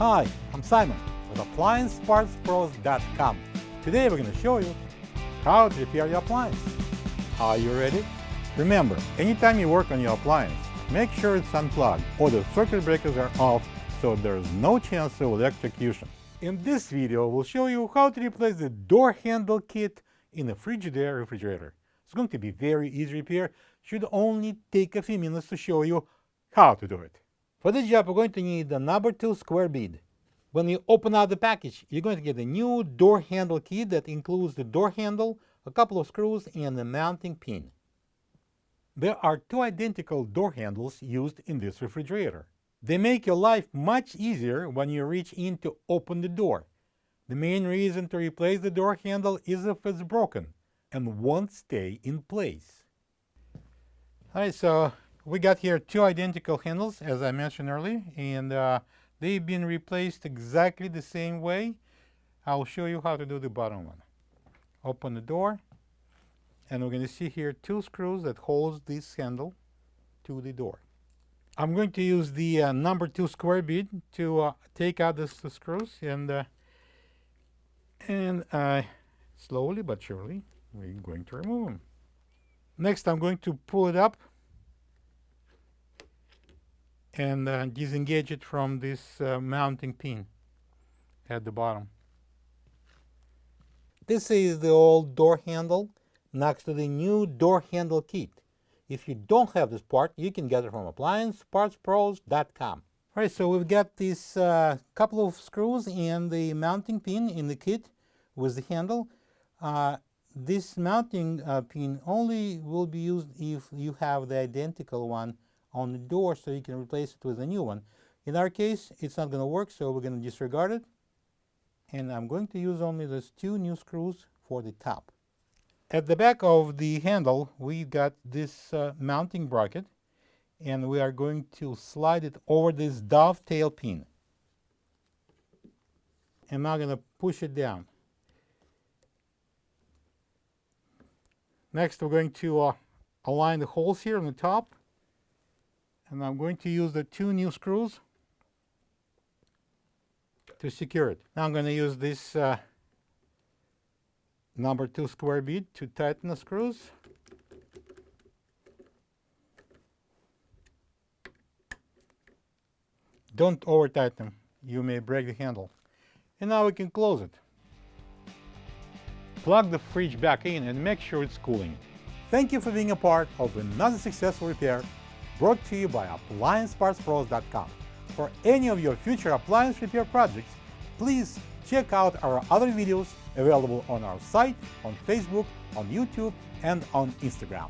Hi, I'm Simon with AppliancePartsPros.com. Today we're going to show you how to repair your appliance. Are you ready? Remember, anytime you work on your appliance, make sure it's unplugged or the circuit breakers are off so there's no chance of electrocution. In this video, we'll show you how to replace the door handle kit in a Frigidaire refrigerator. It's going to be very easy repair. Should only take a few minutes to show you how to do it. For this job, we're going to need the number 2 square bead. When you open out the package, you're going to get a new door handle kit that includes the door handle, a couple of screws, and a mounting pin. There are 2 identical door handles used in this refrigerator. They make your life much easier when you reach in to open the door. The main reason to replace the door handle is if it's broken and won't stay in place. Alright, so we got here 2 identical handles, as I mentioned earlier, and they've been replaced exactly the same way. I'll show you how to do the bottom one. Open the door, and we're going to see here 2 screws that holds this handle to the door. I'm going to use the number 2 square bead to take out these 2 screws, and slowly but surely we're going to remove them. Next, I'm going to pull it up and disengage it from this mounting pin at the bottom. This is the old door handle next to the new door handle kit. If you don't have this part, you can get it from AppliancePartsPros.com. Alright, so we've got this couple of screws and the mounting pin in the kit with the handle. This mounting pin only will be used if you have the identical one on the door, so you can replace it with a new one. In our case, it's not going to work, so we're going to disregard it. And I'm going to use only those 2 new screws for the top. At the back of the handle, we've got this mounting bracket, and we are going to slide it over this dovetail pin. I'm now going to push it down. Next, we're going to align the holes here on the top, and I'm going to use the 2 new screws to secure it. Now I'm going to use this number 2 square bead to tighten the screws. Don't over tighten them, you may break the handle. And now we can close it. Plug the fridge back in and make sure it's cooling. Thank you for being a part of another successful repair brought to you by AppliancePartsPros.com. For any of your future appliance repair projects, please check out our other videos available on our site, on Facebook, on YouTube, and on Instagram.